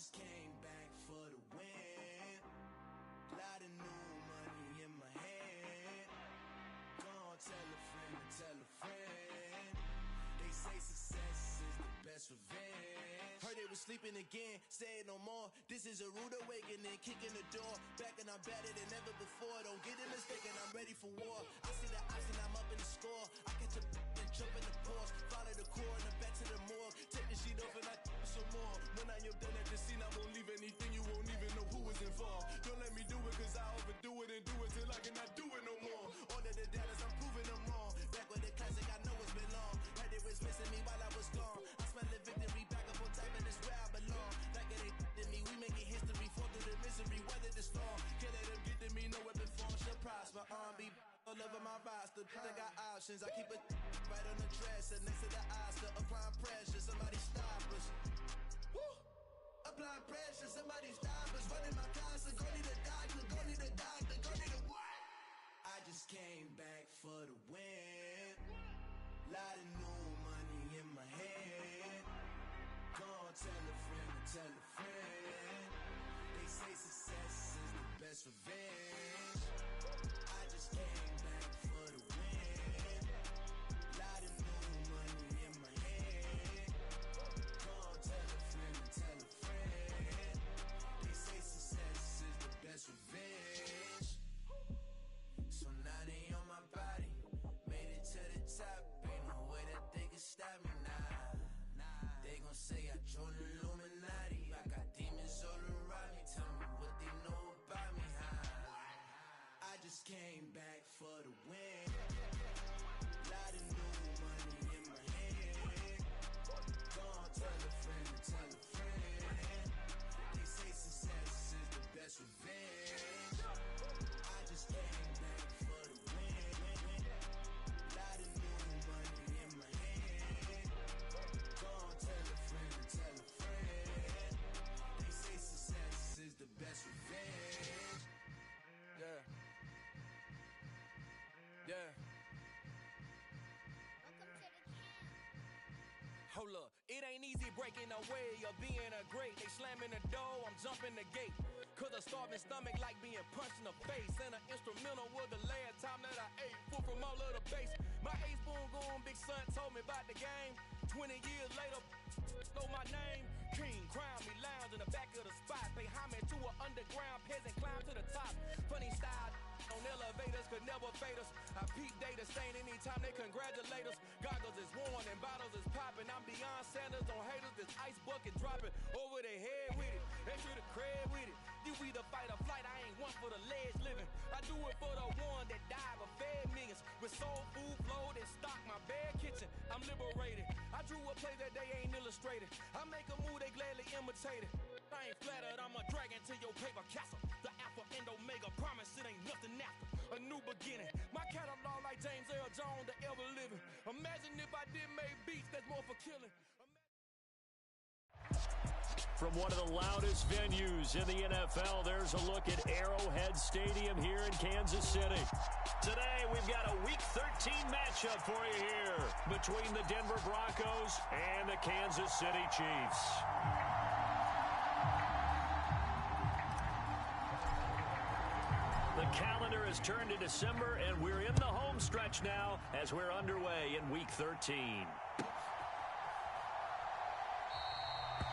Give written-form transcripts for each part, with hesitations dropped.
just came back for the win. Lot of new money in my hand. Gonna tell a friend to tell a friend. They say success is the best revenge. Heard they was sleeping again, say it no more. This is a rude awakening, kicking the door. Back and I'm better than ever before. Don't get it mistaken, I'm ready for war. I see the option, I'm up in the score. I catch a and jump in the Porsche. Follow the core and the back to the morgue. Take the sheet off and I some more. When I am done at the scene, I won't leave anything. You won't even know who was involved. Don't let me do it, cause I overdo it and do it till I cannot do it no more. All of the doubters, I'm proving them wrong. Back with the classic, I know it's been long. Heard they was missing me while I was gone. I smell the victory back up on top, and it's where I belong. Like it ain't to me, we making history. Fall through the misery, weather the storm. Can't let them get to me, no weapon form shall prosper. Be all over my roster, I got options. I keep it right on the dresser, next to the Oscar. Applying pressure, somebody stop us. Woo! Applying pressure, somebody stop us. Running my closet, go need a doctor, go need a doctor, go need a what? I just came back for the win. Lot of new money in my hand. Gonna tell a friend to tell a friend. They say success is the best revenge. I just came back for the win. Lot of new money in my hand. Gonna tell a friend to tell a friend. They say success is the best revenge. So now they on my body. Made it to the top. Ain't no way that they can stop me now. They gon' say I joined the Illuminati. I got demons all around me. Tell me what they know about me, huh? I just came back for the win. Lot of new money in my hand. Gonna tell a friend to tell a friend. They say success is the best revenge. I just came back for the win. Lot of new money in my hand. Gonna tell a friend to tell a friend. They say success is the best revenge. Yeah. Yeah. Welcome to the camp. Hold up, it ain't easy breaking away or being a great. They slamming the door, I'm jumping the gate. Cause a starving stomach like being punched in the face. And an instrumental was the last time that I ate. Full from all of the bass. My ace boom going, big son told me about the game. 20 years later, know my name. King, crown me, lounge in the back of the spot. Pay homage to an underground peasant, climb to the top. Funny style on elevators could never fade us. I peep data stain anytime they congratulate us. Goggles is worn and bottles is popping. I'm beyond Sanders on haters, this ice bucket dropping over their head with it. Extra the cred with it. You either fight or flight, I ain't one for the ledge living. I do it for the one that died but fed millions. With soul food flowed and stock my bare kitchen. I'm liberated. I drew a play that they ain't illustrated. I make a move, they gladly imitate it. I ain't flattered, I'm a dragon to your paper castle. The Alpha and Omega, promise it ain't nothing after. A new beginning. My catalog like James Earl Jones, the ever living. Imagine if I did make beats, that's more for killing. From one of the loudest venues in the NFL, there's a look at Arrowhead Stadium here in Kansas City. Today, we've got a Week 13 matchup for you here between the Denver Broncos and the Kansas City Chiefs. The calendar has turned to December, and we're in the home stretch now as we're underway in Week 13.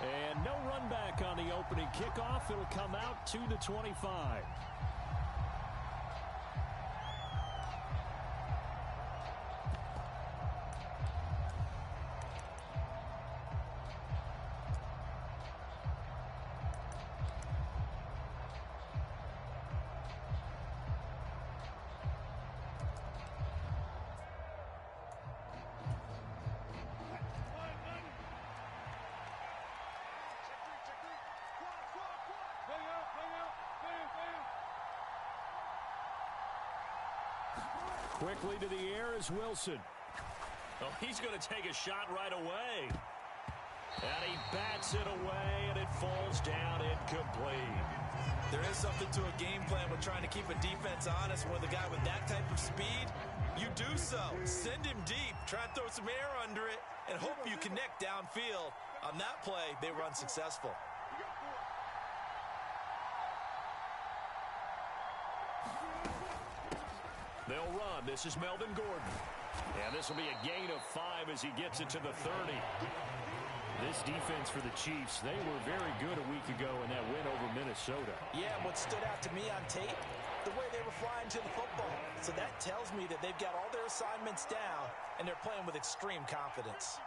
And no run back on the opening kickoff. It'll come out to the 25. Quickly to the air is Wilson. Oh, he's going to take a shot right away. And he bats it away, and it falls down incomplete. There is something to a game plan with trying to keep a defense honest. With a guy with that type of speed, you do so. Send him deep, try and throw some air under it, and hope you connect downfield. On that play, they were unsuccessful. They'll run. This is Melvin Gordon. And this will be a gain of 5 as he gets it to the 30. This defense for the Chiefs, they were very good a week ago in that win over Minnesota. Yeah, and what stood out to me on tape, the way they were flying to the football. So that tells me that they've got all their assignments down, and they're playing with extreme confidence.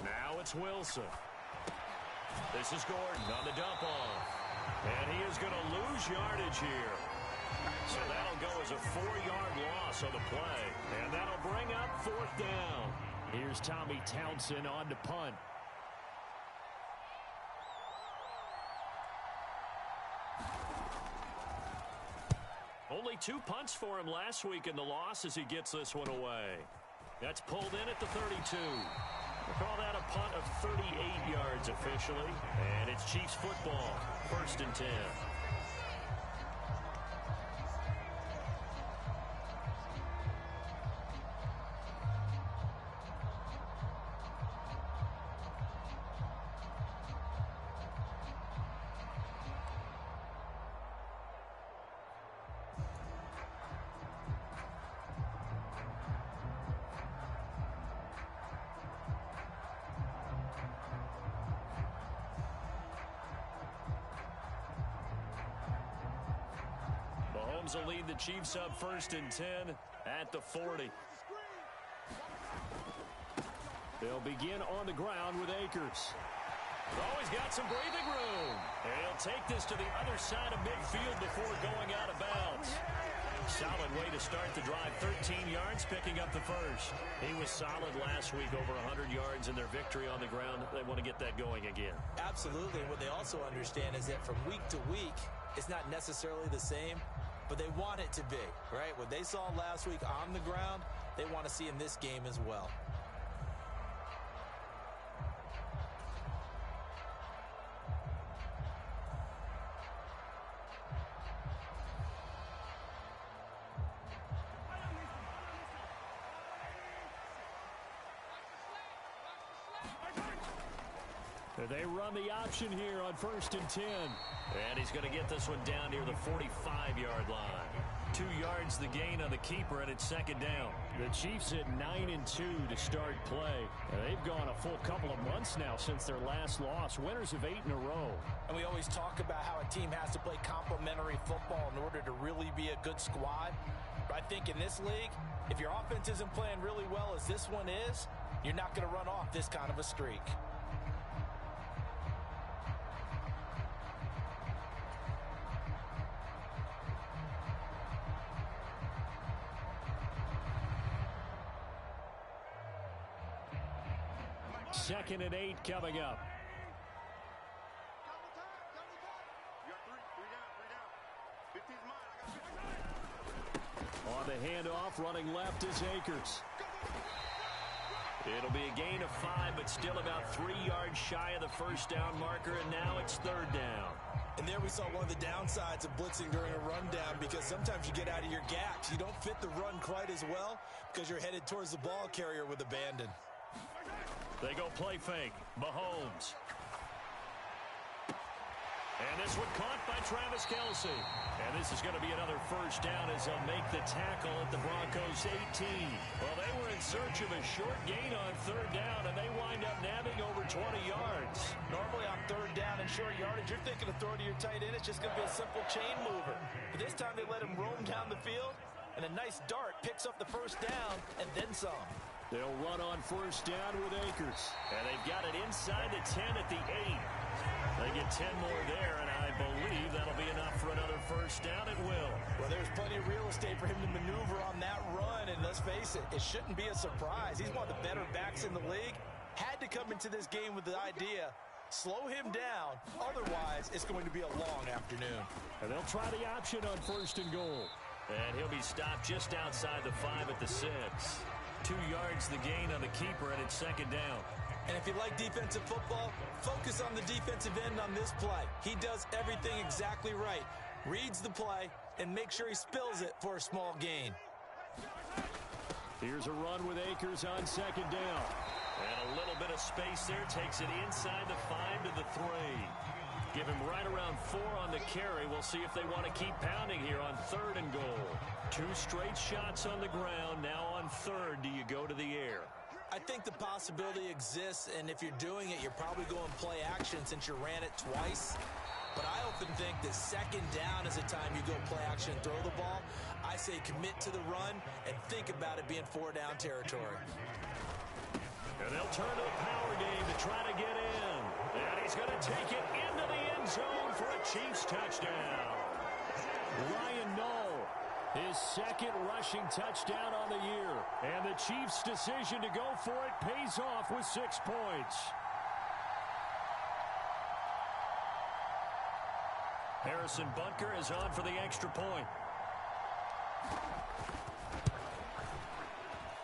Now it's Wilson. This is Gordon on the dump off. And he is going to lose yardage here. So that'll go as a 4-yard loss on the play. And that'll bring up 4th down. Here's Tommy Townsend on to punt. Only 2 punts for him last week in the loss as he gets this one away. That's pulled in at the 32. We'll call that a punt of 38 yards officially. And it's Chiefs football, 1st and 10. Will lead the Chiefs up 1st and 10 at the 40. They'll begin on the ground with Akers. Oh, he's got some breathing room. And he'll take this to the other side of midfield before going out of bounds. Solid way to start the drive. 13 yards, picking up the first. He was solid last week, over 100 yards in their victory on the ground. They want to get that going again. Absolutely. What they also understand is that from week to week, it's not necessarily the same, but they want it to be, right? What they saw last week on the ground, they want to see in this game as well. They run the option here on 1st and 10. And he's going to get this one down near the 45-yard line. 2 yards the gain on the keeper, and it's 2nd down. The Chiefs at 9-2 to start play. They've gone a full couple of months now since their last loss. Winners of 8 in a row. And we always talk about how a team has to play complementary football in order to really be a good squad. But I think in this league, if your offense isn't playing really well as this one is, you're not going to run off this kind of a streak. Second and 8 coming up. On the handoff, running left is Akers. It'll be a gain of 5, but still about 3 yards shy of the 1st down marker, and now it's 3rd down. And there we saw one of the downsides of blitzing during a rundown, because sometimes you get out of your gaps. You don't fit the run quite as well because you're headed towards the ball carrier with abandon. They go play fake. Mahomes. And this one caught by Travis Kelce. And this is going to be another 1st down as they'll make the tackle at the Broncos' 18. Well, they were in search of a short gain on 3rd down, and they wind up nabbing over 20 yards. Normally on 3rd down and short yardage, you're thinking of throw to your tight end. It's just going to be a simple chain mover. But this time they let him roam down the field, and a nice dart picks up the 1st down and then some. They'll run on 1st down with Akers. And they've got it inside the 10 at the 8. They get 10 more there, and I believe that'll be enough for another 1st down. It will. Well, there's plenty of real estate for him to maneuver on that run, and let's face it, it shouldn't be a surprise. He's one of the better backs in the league. Had to come into this game with the idea, slow him down, otherwise it's going to be a long afternoon. And they'll try the option on 1st and goal. And he'll be stopped just outside the 5 at the 6. 2 yards the gain on the keeper, and it's 2nd down. And if you like defensive football, focus on the defensive end on this play. He does everything exactly right. Reads the play and make sure he spills it for a small gain. Here's a run with Akers on second down. And a little bit of space there. Takes it inside the 5 to the 3. Give him right around 4 on the carry. We'll see if they want to keep pounding here on 3rd and goal. 2 straight shots on the ground. Now on 3rd, do you go to the air? I think the possibility exists, and if you're doing it, you're probably going play action since you ran it twice. But I often think that second down is the time you go play action and throw the ball. I say commit to the run and think about it being 4-down territory. And they'll turn to the power game to try to get in. And he's going to take it into the end zone for a Chiefs touchdown. Ryan Knoll, his second rushing touchdown on the year. And the Chiefs' decision to go for it pays off with 6 points. Harrison Butker is on for the extra point.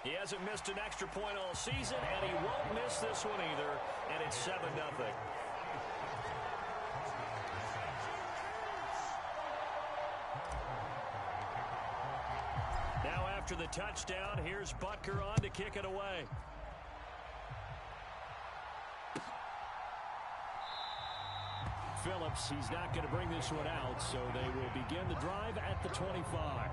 He hasn't missed an extra point all season, and he won't miss this one either, and it's 7-0. Now after the touchdown, here's Butker on to kick it away. Phillips, he's not going to bring this one out, so they will begin the drive at the 25.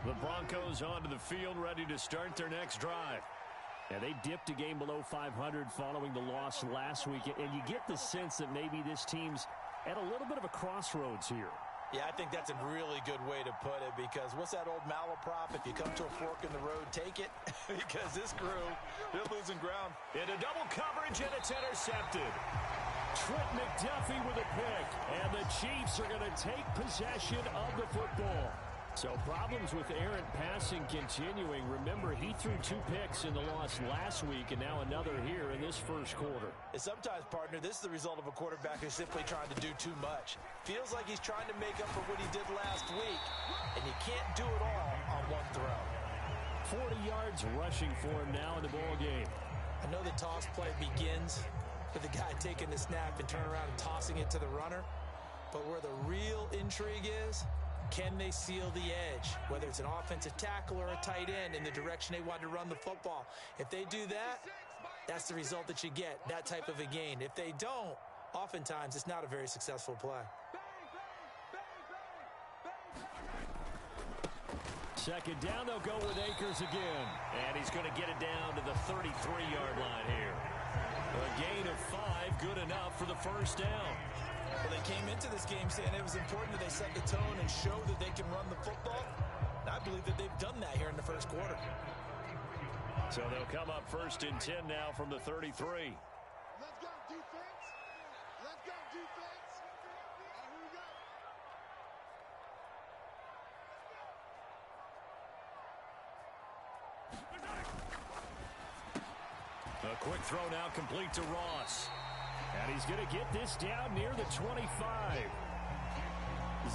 The Broncos onto the field, ready to start their next drive. Yeah, they dipped a game below 500 following the loss last week, and you get the sense that maybe this team's at a little bit of a crossroads here. Yeah, I think that's a really good way to put it, because what's that old malaprop? If you come to a fork in the road, take it. Because this crew, they're losing ground. Into double coverage, and it's intercepted. Trent McDuffie with a pick, and the Chiefs are going to take possession of the football. So problems with errant passing continuing. Remember, he threw 2 picks in the loss last week, and now another here in this first quarter. And sometimes, partner, this is the result of a quarterback who's simply trying to do too much. Feels like he's trying to make up for what he did last week, and you can't do it all on one throw. 40 yards rushing for him now in the ball game. I know the toss play begins with the guy taking the snap and turning around and tossing it to the runner, but where the real intrigue is, can they seal the edge, whether it's an offensive tackle or a tight end in the direction they want to run the football? If they do that, that's the result that you get, that type of a gain. If they don't, oftentimes it's not a very successful play. Second down, they'll go with Akers again. And he's going to get it down to the 33-yard line here. A gain of 5, good enough for the first down. Well, they came into this game saying it was important that they set the tone and show that they can run the football. And I believe that they've done that here in the first quarter. So they'll come up 1st and 10 now from the 33. Let's go, defense. Let's go, defense. Here we go. A quick throw now complete to Ross. And he's going to get this down near the 25.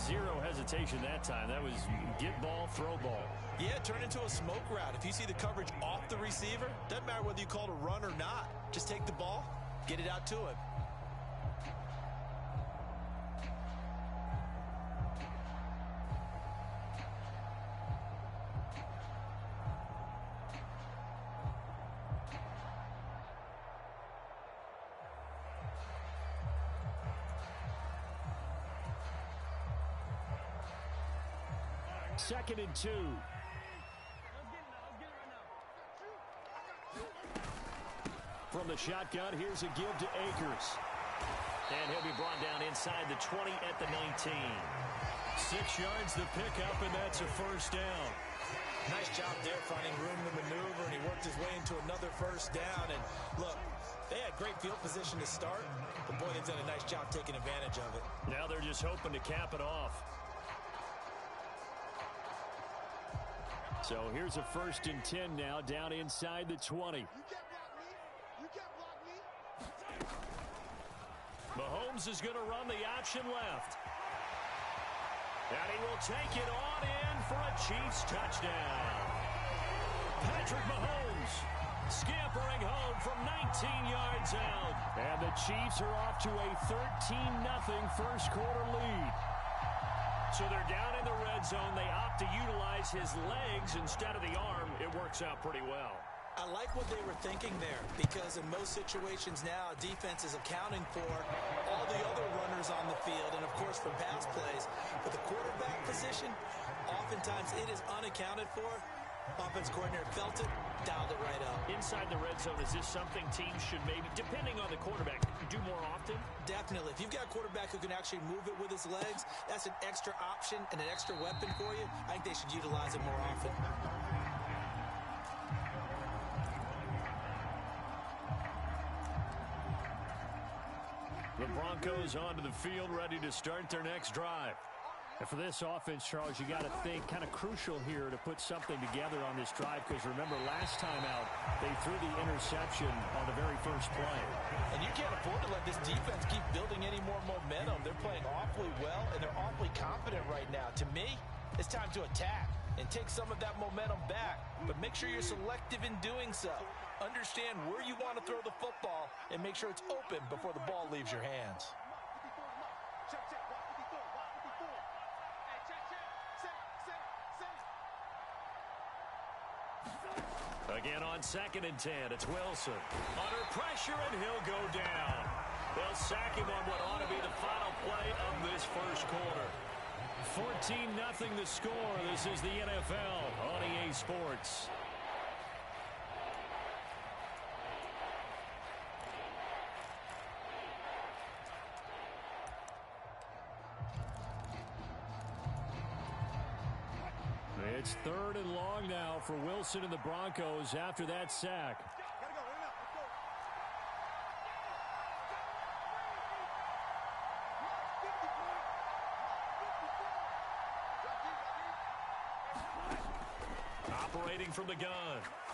Zero hesitation that time. That was get ball, throw ball. Yeah, turn into a smoke route. If you see the coverage off the receiver, doesn't matter whether you call it a run or not. Just take the ball, get it out to him. Second and 2. From the shotgun, here's a give to Akers. And he'll be brought down inside the 20 at the 19. 6 yards the pickup, and that's a first down. Nice job there finding room to maneuver, and he worked his way into another first down. And look, they had great field position to start, but boy, they've done a nice job taking advantage of it. Now they're just hoping to cap it off. So here's a 1st and 10 now, down inside the 20. You can't block me. You can't block me. Mahomes is going to run the option left. And he will take it on in for a Chiefs touchdown. Patrick Mahomes scampering home from 19 yards out. And the Chiefs are off to a 13-0 first quarter lead. So they're down in the red zone. They opt to utilize his legs instead of the arm. It works out pretty well. I like what they were thinking there, because in most situations now, defense is accounting for all the other runners on the field and, of course, for pass plays. But the quarterback position, oftentimes it is unaccounted for. Offense coordinator felt it, dialed it right up. Inside the red zone, is this something teams should maybe, depending on the quarterback, do more often? Definitely. If you've got a quarterback who can actually move it with his legs, that's an extra option and an extra weapon for you. I think they should utilize it more often. The Broncos onto the field, ready to start their next drive. And for this offense, Charles, you got to think kind of crucial here to put something together on this drive, because remember, last time out, they threw the interception on the very first play. And you can't afford to let this defense keep building any more momentum. They're playing awfully well, and they're awfully confident right now. To me, it's time to attack and take some of that momentum back, but make sure you're selective in doing so. Understand where you want to throw the football and make sure it's open before the ball leaves your hands. Again on 2nd and 10, it's Wilson. Under pressure, and he'll go down. They'll sack him on what ought to be the final play of this first quarter. 14-0 the score. This is the NFL on EA Sports. It's 3rd and long now for Wilson and the Broncos after that sack. Operating from the gun,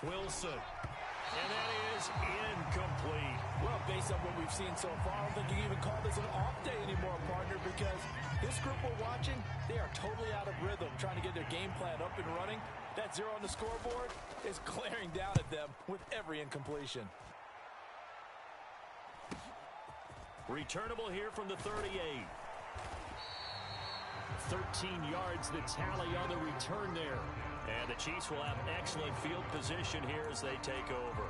Wilson. And that is incomplete. Well, based on what we've seen so far, I don't think you can even call this an off day anymore, partner, because this group we're watching, they are totally out of rhythm, trying to get their game plan up and running. That 0 on the scoreboard is glaring down at them with every incompletion. Returnable here from the 38. 13 yards the tally on the return there. And the Chiefs will have excellent field position here as they take over.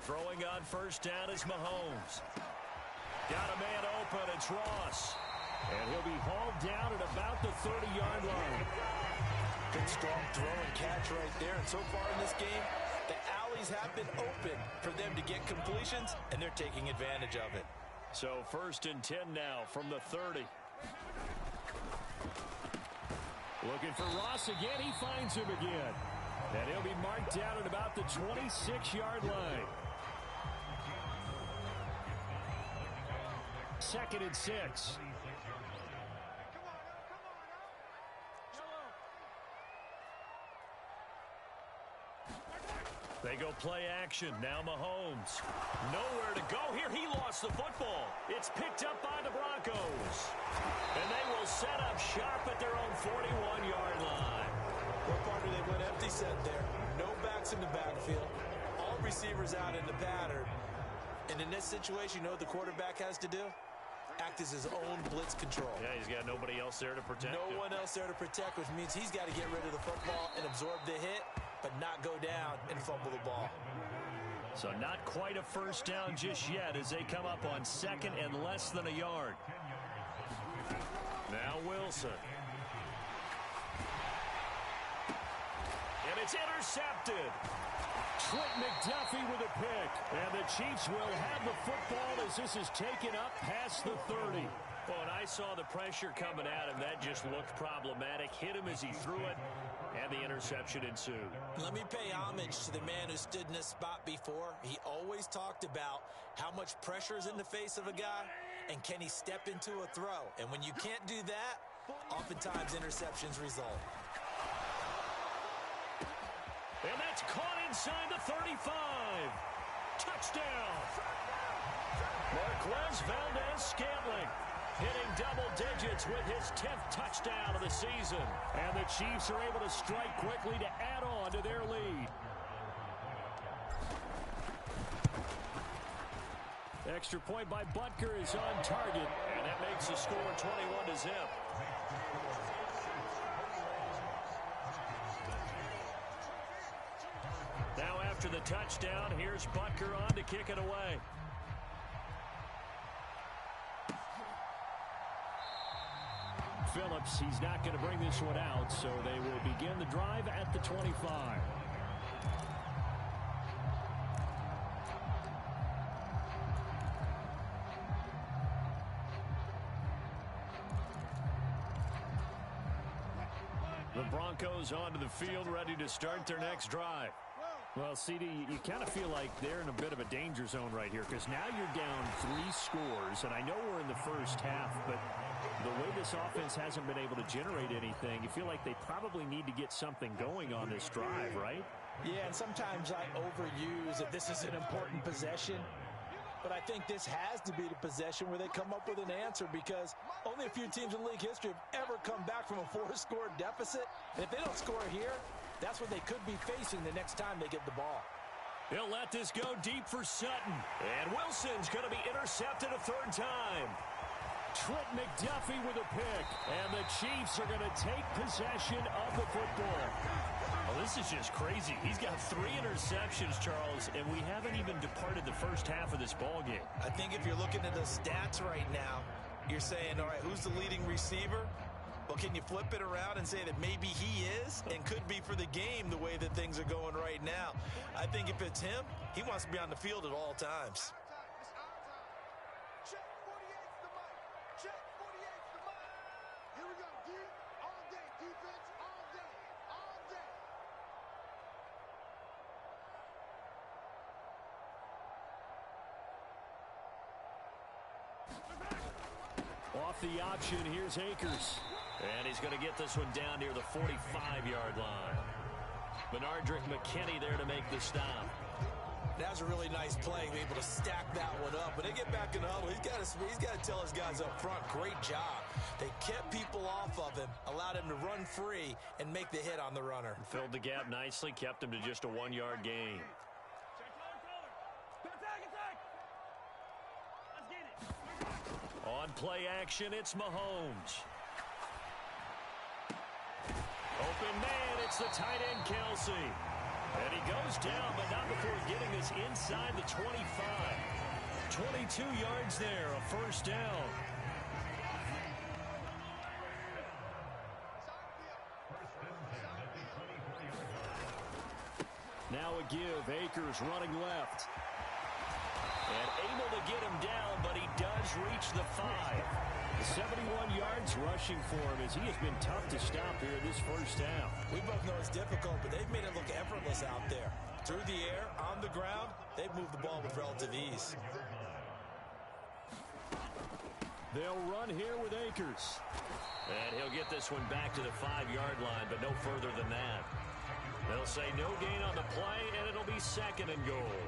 Throwing on first down is Mahomes. Got a man open, it's Ross. And he'll be hauled down at about the 30-yard line. Good, strong throw and catch right there. And so far in this game, the alleys have been open for them to get completions, and they're taking advantage of it. So 1st and 10 now from the 30. Looking for Ross again. He finds him again. And he'll be marked down at about the 26-yard line. 2nd and 6. They go play action. Now Mahomes. Nowhere to go here. He lost the football. It's picked up by the Broncos. And they will set up shop at their own 41-yard line. Well, partner, they went empty set there. No backs in the backfield. All receivers out in the pattern. And in this situation, you know what the quarterback has to do? Act as his own blitz control. Yeah, he's got nobody else there to protect him. No one else there to protect, which means he's got to get rid of the football and absorb the hit, but not go down and fumble the ball. So not quite a first down just yet as they come up on 2nd and less than a yard. Now Wilson. And it's intercepted. Trent McDuffie with a pick. And the Chiefs will have the football as this is taken up past the 30. Well, and I saw the pressure coming at him. That just looked problematic. Hit him as he threw it, and the interception ensued. Let me pay homage to the man who stood in this spot before. He always talked about how much pressure is in the face of a guy, and can he step into a throw? And when you can't do that, oftentimes interceptions result. And that's caught inside the 35. Touchdown. Marquez Valdez-Scantling hitting double digits with his 10th touchdown of the season. And the Chiefs are able to strike quickly to add on to their lead. Extra point by Butker is on target, and that makes the score 21-0. Now after the touchdown, here's Butker on to kick it away. Phillips, he's not going to bring this one out, so they will begin the drive at the 25. The Broncos onto the field, ready to start their next drive. Well, CD, you kind of feel like they're in a bit of a danger zone right here because now you're down 3 scores, and I know we're in the first half, but the way this offense hasn't been able to generate anything, you feel like they probably need to get something going on this drive, right? Yeah, and sometimes I overuse that this is an important possession, but I think this has to be the possession where they come up with an answer because only a few teams in league history have ever come back from a 4-score deficit, and if they don't score here, that's what they could be facing the next time they get the ball. They'll let this go deep for Sutton. And Wilson's going to be intercepted a 3rd time. Trent McDuffie with a pick. And the Chiefs are going to take possession of the football. Oh, this is just crazy. He's got 3 interceptions, Charles, and we haven't even departed the first half of this ball game. I think if you're looking at the stats right now, you're saying, all right, who's the leading receiver? Well, can you flip it around and say that maybe he is and could be for the game the way that things are going right now? I think if it's him, he wants to be on the field at all times. Check 48's the mic. Check 48's the mic. Here we go. D all day. Defense all day. All day. Off the option, here's Akers. And he's going to get this one down near the 45-yard line. Benardrick McKinney there to make the stop. That's a really nice play, able to stack that one up. But they get back in the huddle. He's got to tell his guys up front, great job. They kept people off of him, allowed him to run free and make the hit on the runner. Filled the gap nicely, kept him to just a 1-yard gain. On play action, it's Mahomes. Open man, it's the tight end, Kelsey. And he goes down, but not before getting this inside the 25. 22 yards there, a 1st down. Now a give, Akers running left. And able to get him down, but he does reach the 5. 71 yards rushing for him as he has been tough to stop here this first down. We both know it's difficult, but they've made it look effortless out there. Through the air, on the ground, they've moved the ball with relative ease. They'll run here with Akers. And he'll get this one back to the 5-yard line, but no further than that. They'll say no gain on the play, and it'll be 2nd and goal.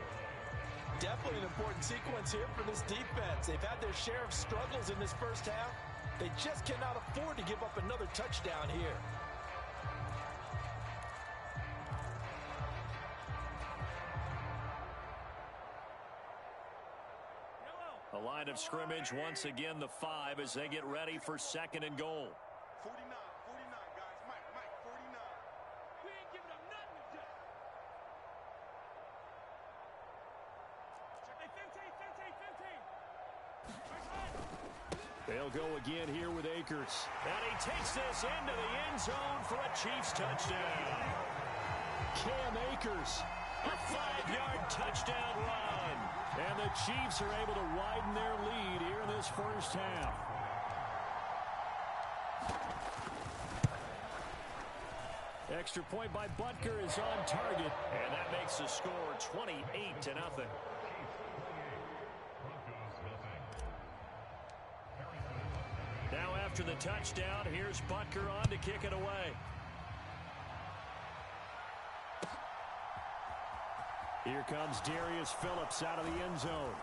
Definitely an important sequence here for this defense. They've had their share of struggles in this first half. They just cannot afford to give up another touchdown here. A line of scrimmage, once again the 5 as they get ready for 2nd and goal. 49, guys. Mike, 49. We ain't giving up nothing to do. They'll go again here with Akers. And he takes this into the end zone for a Chiefs touchdown. Cam Akers, a 5-yard touchdown run. And the Chiefs are able to widen their lead here in this first half. Extra point by Butker is on target. And that makes the score 28-0. after the touchdown. Here's Butker on to kick it away. Here comes Darius Phillips out of the end zone.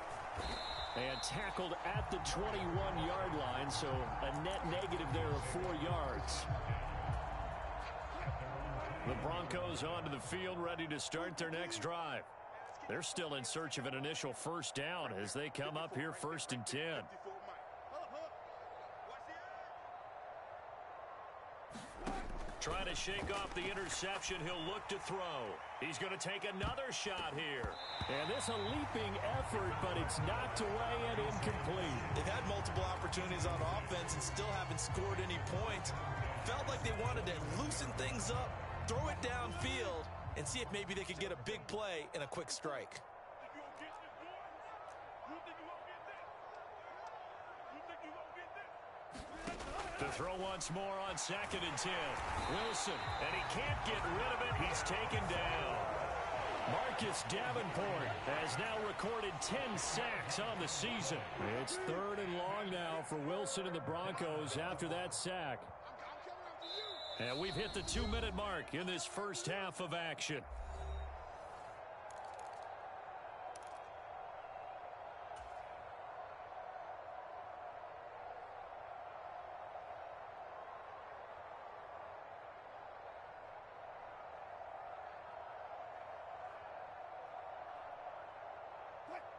And tackled at the 21-yard line, so a net negative there of 4 yards. The Broncos onto the field, ready to start their next drive. They're still in search of an initial first down as they come up here 1st and 10. Trying to shake off the interception. He'll look to throw. He's going to take another shot here. And this a leaping effort, but it's knocked away and incomplete. They've had multiple opportunities on offense and still haven't scored any points. Felt like they wanted to loosen things up, throw it downfield, and see if maybe they could get a big play and a quick strike. To throw once more on 2nd and 10. Wilson, and he can't get rid of it. He's taken down. Marcus Davenport has now recorded 10 sacks on the season. It's 3rd and long now for Wilson and the Broncos after that sack. And we've hit the 2-minute mark in this first half of action.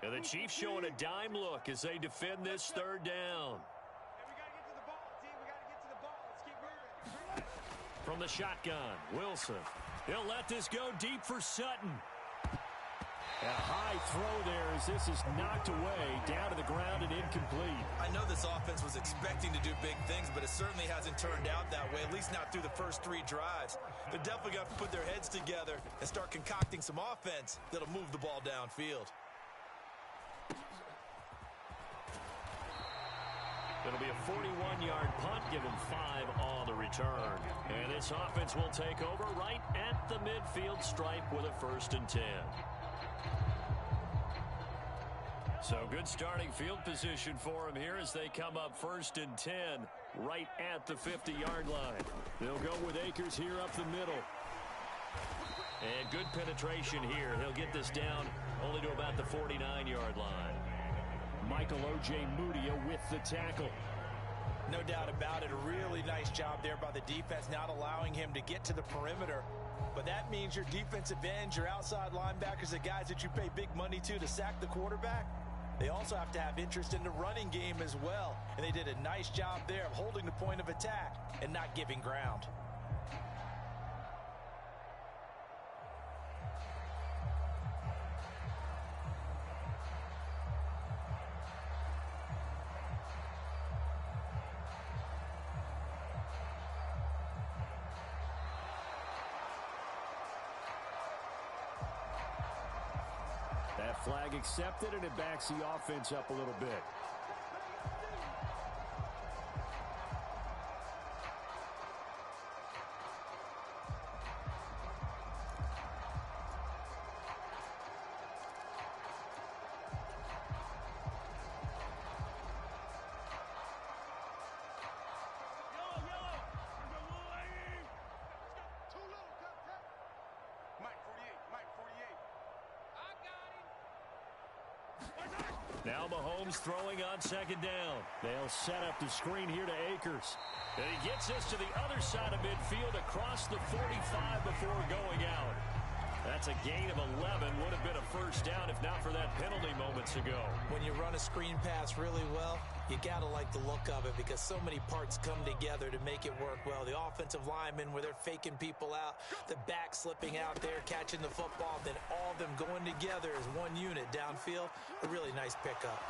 And the Chiefs showing a dime look as they defend this 3rd down. From the shotgun, Wilson. He'll let this go deep for Sutton. A high throw there as this is knocked away, down to the ground and incomplete. I know this offense was expecting to do big things, but it certainly hasn't turned out that way, at least not through the first 3 drives. They're definitely going to put their heads together and start concocting some offense that'll move the ball downfield. It'll be a 41-yard punt, given 5 on the return. And this offense will take over right at the midfield stripe with a 1st and 10. So good starting field position for them here as they come up 1st and 10 right at the 50-yard line. They'll go with Akers here up the middle. And good penetration here. He'll get this down only to about the 49-yard line. Michael O.J. Mudia with the tackle. No doubt about it. A really nice job there by the defense, not allowing him to get to the perimeter. But that means your defensive ends, your outside linebackers, the guys that you pay big money to sack the quarterback, they also have to have interest in the running game as well. And they did a nice job there of holding the point of attack and not giving ground. That flag accepted, and it backs the offense up a little bit. Now Mahomes throwing on 2nd down. They'll set up the screen here to Akers. And he gets us to the other side of midfield across the 45 before going out. That's a gain of 11. Would have been a first down if not for that penalty moments ago. When you run a screen pass really well, you got to like the look of it because so many parts come together to make it work well. The offensive linemen where they're faking people out, the back slipping out there, catching the football, then all of them going together as one unit downfield. A really nice pickup.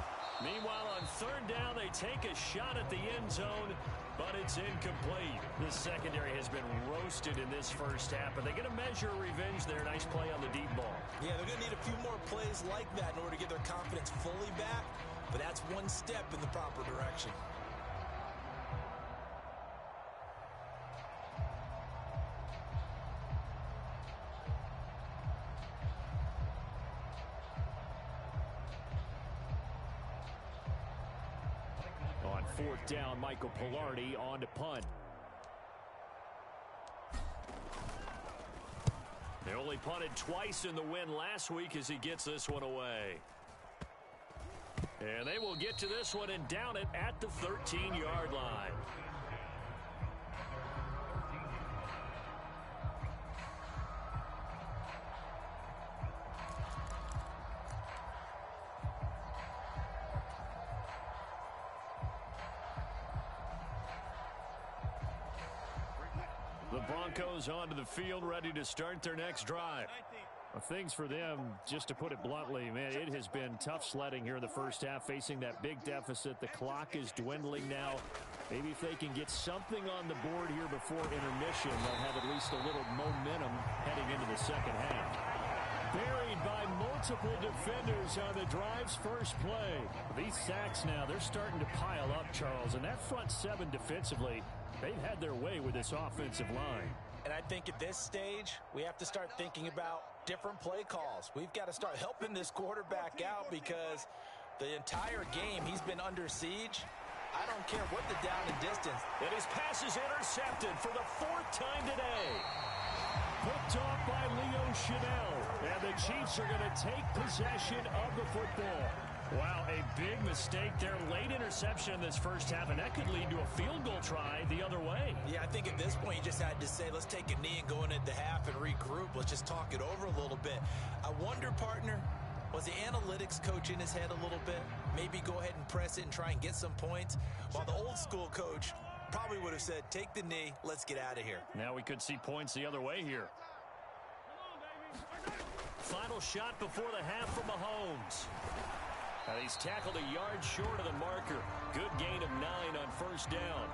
Meanwhile, on 3rd down, they take a shot at the end zone, but it's incomplete. The secondary has been roasted in this first half, but they get a measure of revenge there. Nice play on the deep ball. Yeah, they're going to need a few more plays like that in order to get their confidence fully back, but that's one step in the proper direction. 4th down. Michael Pilardi on to punt. They only punted twice in the win last week as he gets this one away. And they will get to this one and down it at the 13-yard line. The Broncos onto the field, ready to start their next drive. Things for them, just to put it bluntly, man, it has been tough sledding here in the first half, facing that big deficit. The clock is dwindling now. Maybe if they can get something on the board here before intermission, they'll have at least a little momentum heading into the second half. Buried by multiple defenders on the drive's first play. These sacks now, they're starting to pile up, Charles, and that front seven defensively, they've had their way with this offensive line. And I think at this stage, we have to start thinking about different play calls. We've got to start helping this quarterback out because the entire game he's been under siege. I don't care what the down and distance. And his pass is intercepted for the 4th time today. Picked off by Leo Chanel. And the Chiefs are going to take possession of the football. Wow, a big mistake there. Late interception in this first half, and that could lead to a field goal try the other way. Yeah, I think at this point you just had to say, let's take a knee and go into the half and regroup. Let's just talk it over a little bit. I wonder, partner, was the analytics coach in his head a little bit? Maybe go ahead and press it and try and get some points? While the old school coach probably would have said, take the knee, let's get out of here. Now we could see points the other way here. Final shot before the half from Mahomes. Now he's tackled a yard short of the marker. Good gain of 9 on first down.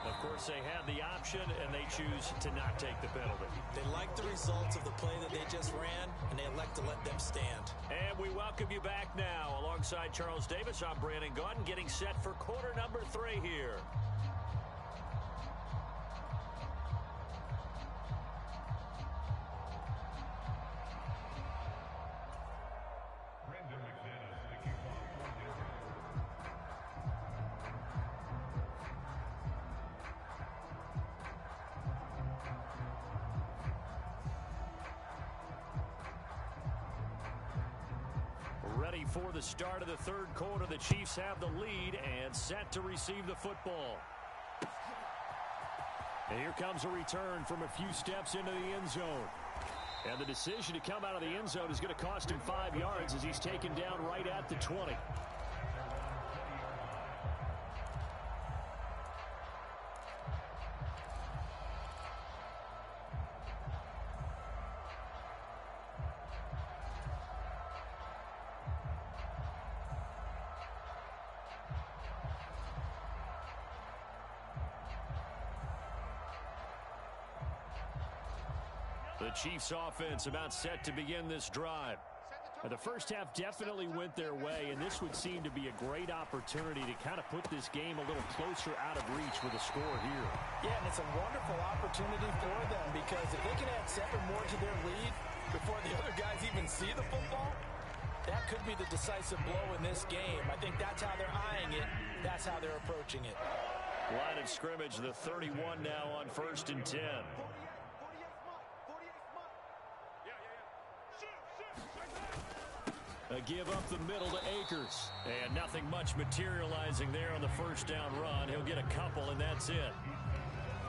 Of course, they have the option, and they choose to not take the penalty. They like the results of the play that they just ran, and they elect to let them stand. And we welcome you back now. Alongside Charles Davis, I'm Brandon Gaudin, getting set for quarter number 3 here. Ready for the start of the third quarter. The Chiefs have the lead and set to receive the football. And here comes a return from a few steps into the end zone. And the decision to come out of the end zone is going to cost him 5 yards as he's taken down right at the 20. The Chiefs offense about set to begin this drive. The first half definitely went their way, and this would seem to be a great opportunity to kind of put this game a little closer out of reach with a score here. Yeah, and it's a wonderful opportunity for them because if they can add 7 more to their lead before the other guys even see the football, that could be the decisive blow in this game. I think that's how they're eyeing it. That's how they're approaching it. Line of scrimmage, the 31 now on 1st and 10. A give up the middle to Akers. And nothing much materializing there on the first down run. He'll get a couple, and that's it.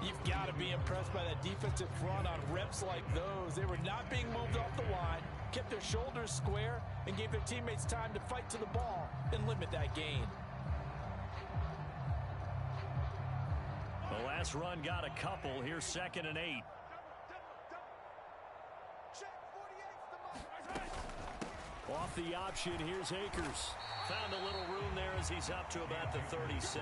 You've got to be impressed by that defensive front on reps like those. They were not being moved off the line, kept their shoulders square, and gave their teammates time to fight to the ball and limit that gain. The last run got a couple. Here's 2nd and 8. Off the option, here's Akers. Found a little room there as he's up to about the 37.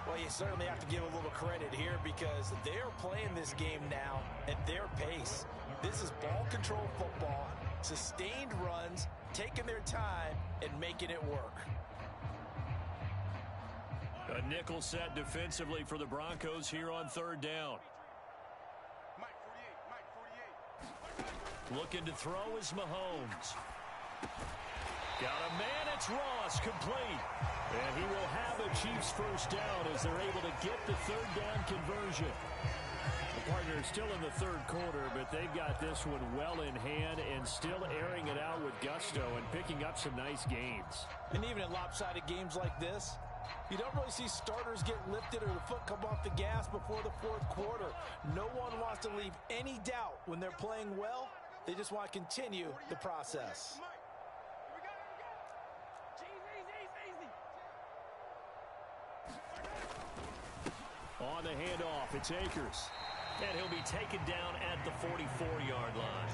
Well, you certainly have to give a little credit here because they're playing this game now at their pace. This is ball control football, sustained runs, taking their time, and making it work. A nickel set defensively for the Broncos here on 3rd down. Looking to throw is Mahomes. Got a man, it's Ross, complete. And he will have a Chiefs first down as they're able to get the third down conversion. The partner is still in the third quarter, but they've got this one well in hand and still airing it out with gusto and picking up some nice gains. And even in lopsided games like this, you don't really see starters get lifted or the foot come off the gas before the fourth quarter. No one wants to leave any doubt when they're playing well. They just want to continue the process. On the handoff, it's Akers. And he'll be taken down at the 44-yard line.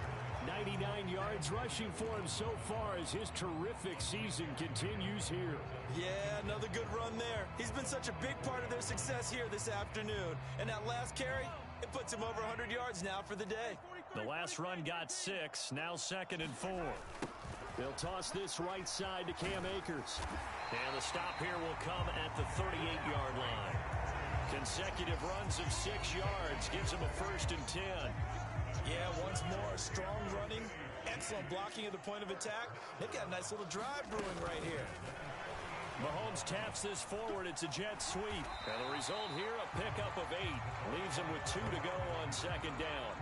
99 yards rushing for him so far as his terrific season continues here. Yeah, another good run there. He's been such a big part of their success here this afternoon. And that last carry, it puts him over 100 yards now for the day. The last run got 6, now 2nd and 4. They'll toss this right side to Cam Akers. And the stop here will come at the 38-yard line. Consecutive runs of 6 yards gives him a 1st and 10. Yeah, once more, strong running, excellent blocking at the point of attack. They've got a nice little drive brewing right here. Mahomes taps this forward. It's a jet sweep. And the result here, a pickup of 8. Leaves him with 2 to go on 2nd down.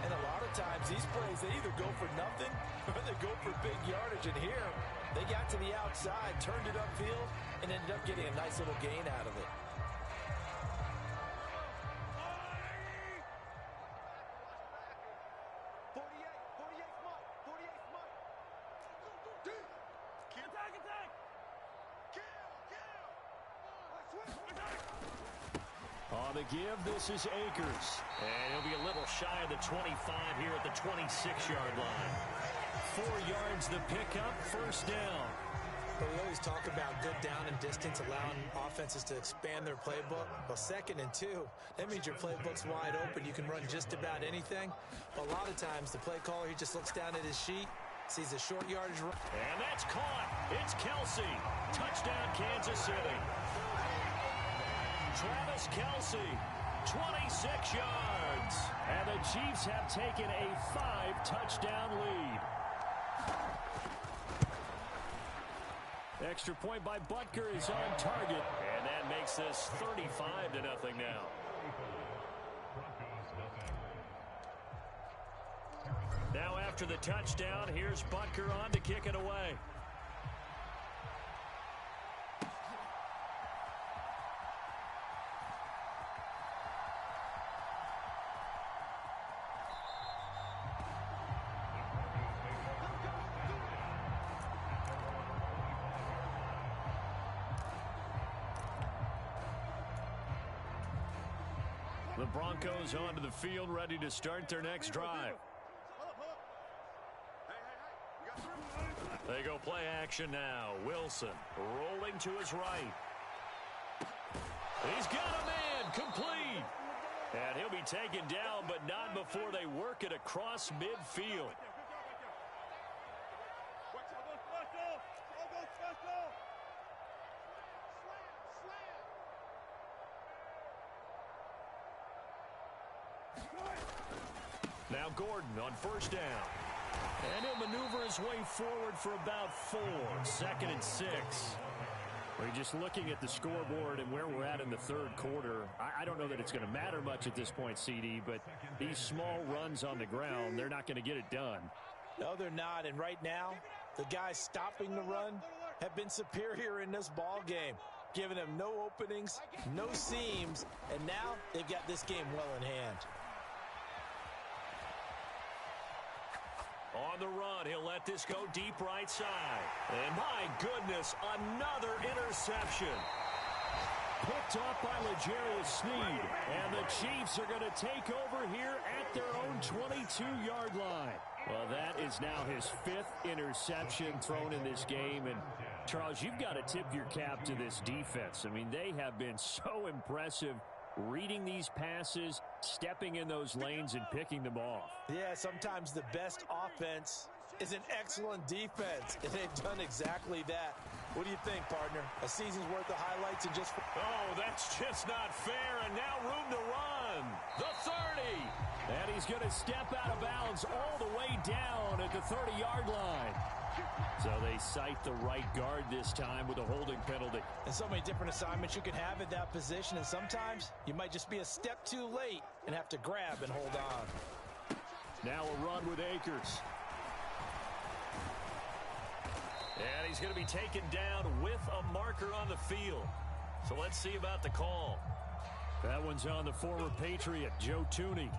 And a lot of times, these plays, they either go for nothing or they go for big yardage. And here, they got to the outside, turned it upfield, and ended up getting a nice little gain out of it. On the give, this is Akers. And he'll be a little shy of the 25 here at the 26-yard line. 4 yards the pickup, 1st down. But we always talk about good down and distance, allowing offenses to expand their playbook. Well, 2nd and 2, that means your playbook's wide open. You can run just about anything. A lot of times, the play caller, he just looks down at his sheet, sees a short yardage run. And that's caught. It's Kelsey. Touchdown, Kansas City. Travis Kelsey, 26 yards. And the Chiefs have taken a 5-touchdown lead. Extra point by Butker is on target. And that makes this 35-0 now. Now after the touchdown, here's Butker on to kick it away. The Broncos onto the field, ready to start their next drive. They go play action now. Wilson rolling to his right. He's got a man, complete. And he'll be taken down, but not before they work it across midfield. Now Gordon on 1st down. And he'll maneuver his way forward for about 4. 2nd and 6. We're just looking at the scoreboard and where we're at in the third quarter. I don't know that it's going to matter much at this point, CD, but these small runs on the ground, they're not going to get it done. No, they're not. And right now, the guys stopping the run have been superior in this ball game, giving them no openings, no seams, and now they've got this game well in hand. On the run, he'll let this go deep right side. And my goodness, another interception. Picked off by L'Jarius Sneed. And the Chiefs are going to take over here at their own 22-yard line. Well, that is now his 5th interception thrown in this game. And, Charles, you've got to tip your cap to this defense. I mean, they have been so impressive reading these passes, stepping in those lanes, and picking them off. Yeah, sometimes the best offense is an excellent defense, and they've done exactly that. What do you think, partner? A season's worth of highlights and just... Oh, that's just not fair, and now room to run. The 30. And he's going to step out of bounds all the way down at the 30-yard line. So they cite the right guard this time with a holding penalty. And so many different assignments you can have at that position, and sometimes you might just be a step too late and have to grab and hold on. Now a run with Akers. And he's going to be taken down with a marker on the field. So let's see about the call. That one's on the former Patriot, Joe Tooney.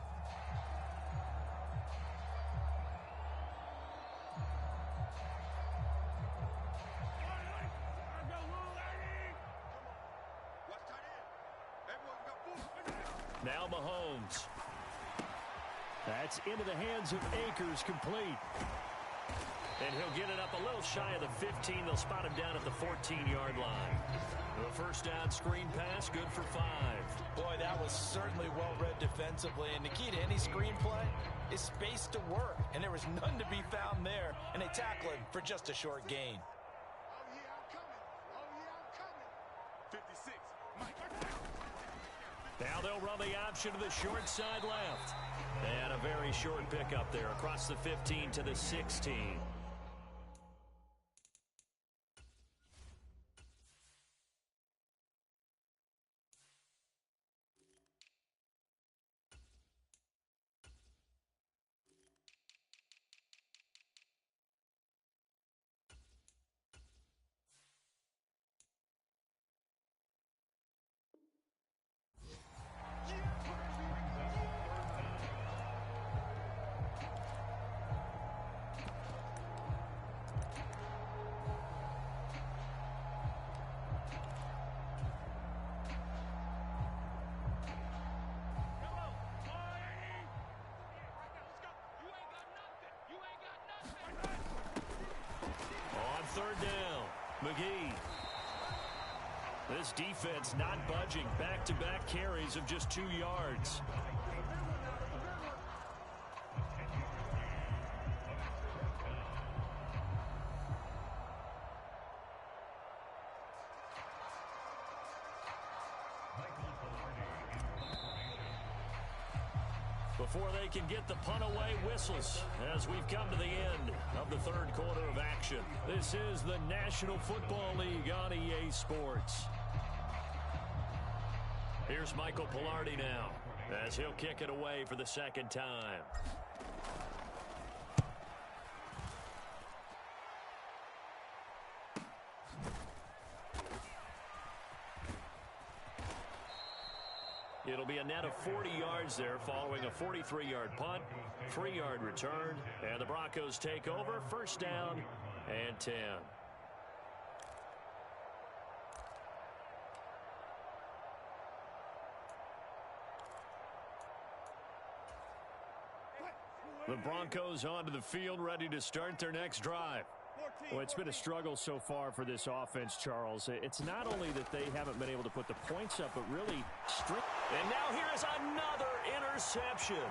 Now Mahomes. That's into the hands of Akers, complete. And he'll get it up a little shy of the 15. They'll spot him down at the 14-yard line. The first down screen pass, good for 5. Boy, that was certainly well-read defensively. And the key to any screen play is space to work. And there was none to be found there. And they tackle him for just a short gain. Oh, yeah, I'm coming. Oh, yeah, I'm coming. 56, Mike. Now they'll run the option to the short side left. And a very short pickup there across the 15 to the 16. Third down, McGee. This defense not budging. Back-to-back carries of just 2 yards. Before they can get the punt away, whistles as we've come to the end of the third quarter of action. This is the National Football League on EA Sports. Here's Michael Pilardi now as he'll kick it away for the second time. It'll be a net of 40 yards there following a 43-yard punt, 3-yard return, and the Broncos take over, first down and 10. The Broncos onto the field, ready to start their next drive. Well, it's been a struggle so far for this offense, Charles. It's not only that they haven't been able to put the points up, but really strict. And now here's another interception.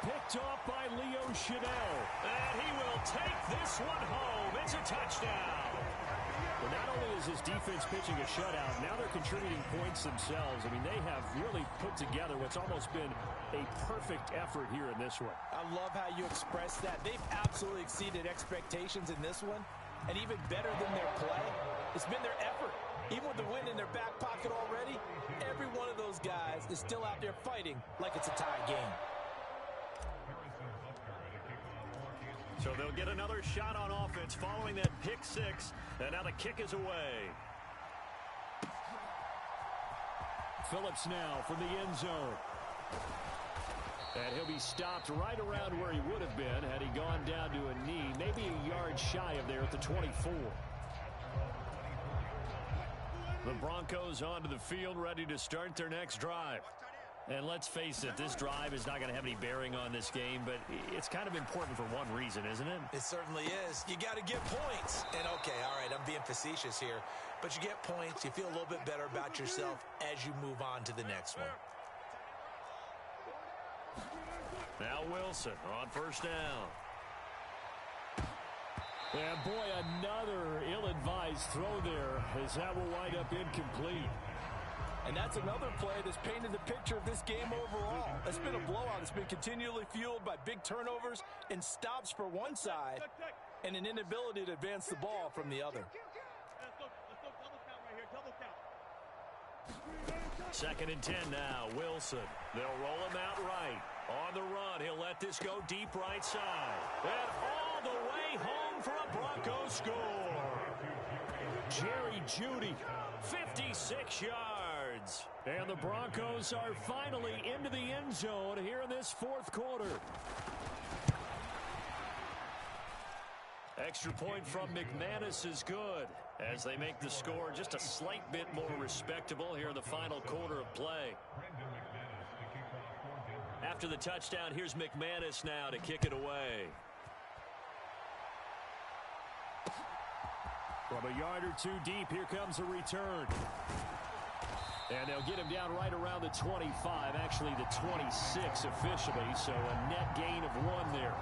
Picked off by Leo Chanel. And he will take this one home. It's a touchdown. But not only is this defense pitching a shutout, now they're contributing points themselves. I mean, they have really put together what's almost been a perfect effort here in this one. I love how you express that. They've absolutely exceeded expectations in this one. And even better than their play, it's been their effort. Even with the win in their back pocket already, every one of those guys is still out there fighting like it's a tie game. So they'll get another shot on offense following that pick six. And now the kick is away. Phillips now from the end zone. And he'll be stopped right around where he would have been had he gone down to a knee, maybe a yard shy of there at the 24. The Broncos onto the field, ready to start their next drive. And let's face it, this drive is not going to have any bearing on this game, but it's kind of important for one reason, isn't it? It certainly is. You got to get points. And okay, all right, I'm being facetious here, but you get points, you feel a little bit better about yourself as you move on to the next one. Now Wilson on first down. And boy, another ill-advised throw there as that will wind up incomplete. And that's another play that's painted the picture of this game overall. It's been a blowout. It's been continually fueled by big turnovers and stops for one side and an inability to advance the ball from the other. Second and 10 now. Wilson. They'll roll him out right. On the run, he'll let this go deep right side. And all the way home for a Broncos score. Jerry Jeudy, 56 yards. And the Broncos are finally into the end zone here in this fourth quarter. Extra point from McManus is good as they make the score just a slight bit more respectable here in the final quarter of play. After the touchdown, here's McManus now to kick it away. From a yard or two deep, here comes a return. And they'll get him down right around the 25, actually the 26 officially, so a net gain of 1 there.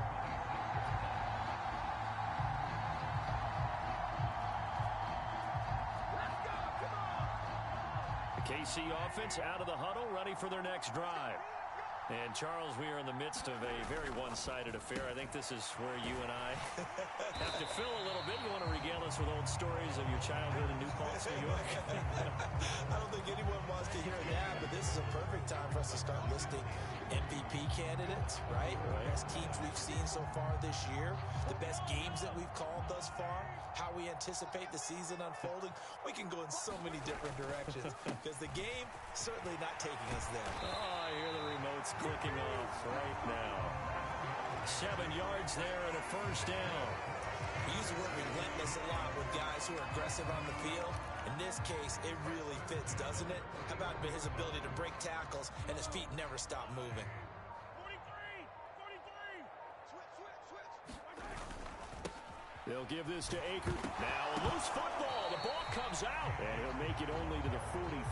The KC offense out of the huddle, ready for their next drive. And, Charles, we are in the midst of a very one-sided affair. I think this is where you and I have to fill a little bit. You want to regale us with old stories of your childhood in New Paltz, New York? I don't think anyone wants to hear that, but this is a perfect time for us to start listing MVP candidates, right? The best teams we've seen so far this year, the best games that we've called thus far, how we anticipate the season unfolding. We can go in so many different directions because the game certainly not taking us there. Oh, I hear the remote's clicking off right now. 7 yards there and a first down. We use the word relentless a lot with guys who are aggressive on the field. In this case, it really fits, doesn't it? How about his ability to break tackles and his feet never stop moving? 43! Switch! They'll give this to Akers. Now a loose football. The ball comes out. And he'll make it only to the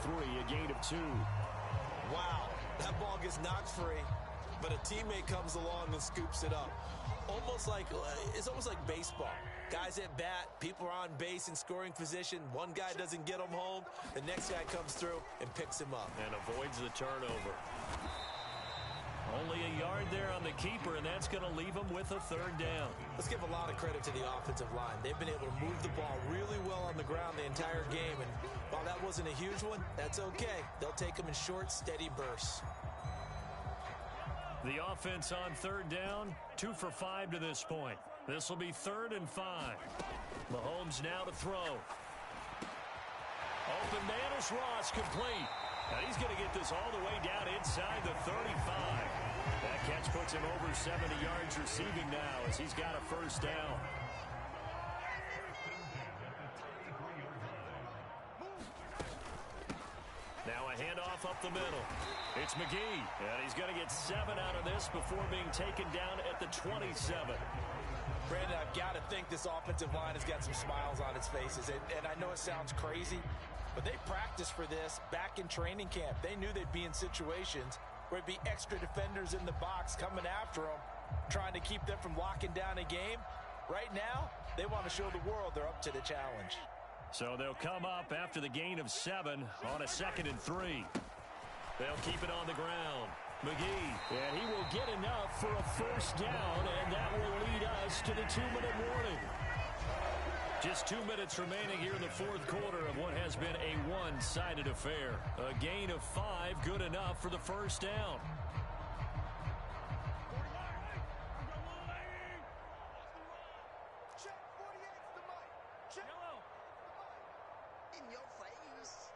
43, a gain of 2. Wow, that ball gets knocked free, but a teammate comes along and scoops it up. It's almost like baseball. Guys at bat, people are on base in scoring position. One guy doesn't get him home. The next guy comes through and picks him up. And avoids the turnover. Only a yard there on the keeper, and that's going to leave him with a third down. Let's give a lot of credit to the offensive line. They've been able to move the ball really well on the ground the entire game. And while that wasn't a huge one, that's okay. They'll take them in short, steady bursts. The offense on third down, 2 for 5 to this point. This will be 3rd and 5. Mahomes now to throw. Open man is Ross, complete. And he's going to get this all the way down inside the 35. That catch puts him over 70 yards receiving now as he's got a first down. Now a handoff up the middle. It's McGee, and he's going to get 7 out of this before being taken down at the 27. Brandon, I've got to think this offensive line has got some smiles on its faces. And I know it sounds crazy, but they practiced for this back in training camp. They knew they'd be in situations where it'd be extra defenders in the box coming after them, trying to keep them from locking down a game. Right now, they want to show the world they're up to the challenge. So they'll come up after the gain of 7 on a 2nd and 3. They'll keep it on the ground. McGee, and he will get enough for a first down, and that will lead us to the 2-minute warning. Just 2 minutes remaining here in the fourth quarter of what has been a one-sided affair. A gain of 5, good enough for the first down. Check 48's the mic. Check. In your face.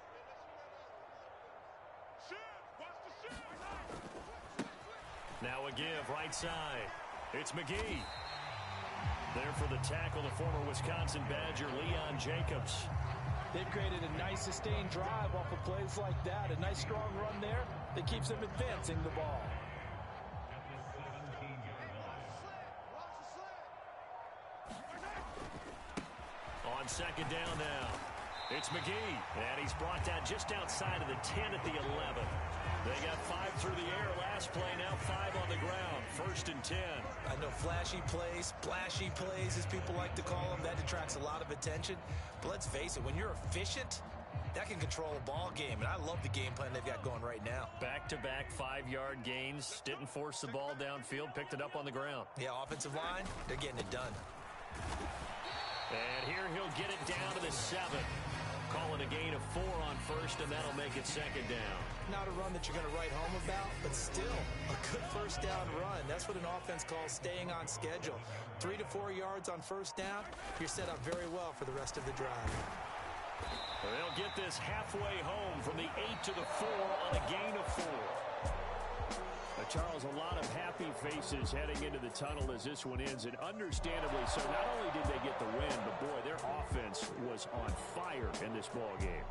Watch the shit. Now a give right side. It's McGee. There for the tackle, the former Wisconsin Badger, Leon Jacobs. They've created a nice sustained drive off of plays like that. A nice strong run there that keeps them advancing the ball. On second down now. It's McGee, and he's brought down just outside of the 10 at the 11. They got 5 through the air last play, now 5 on the ground. 1st and 10. I know flashy plays, as people like to call them, that attracts a lot of attention. But let's face it, when you're efficient, that can control a ball game, and I love the game plan they've got going right now. Back-to-back 5-yard gains. Didn't force the ball downfield. Picked it up on the ground. Yeah, offensive line, they're getting it done. And here he'll get it down to the 7. Call it a gain of 4 on first, and that'll make it second down. Not a run that you're going to write home about, but still a good first down run. That's what an offense calls staying on schedule. 3 to 4 yards on first down, you're set up very well for the rest of the drive. They'll get this halfway home from the 8 to the 4 on a gain of 4. Charles, a lot of happy faces heading into the tunnel as this one ends, and understandably so. Not only did they get the win, but boy, their offense was on fire in this ball game.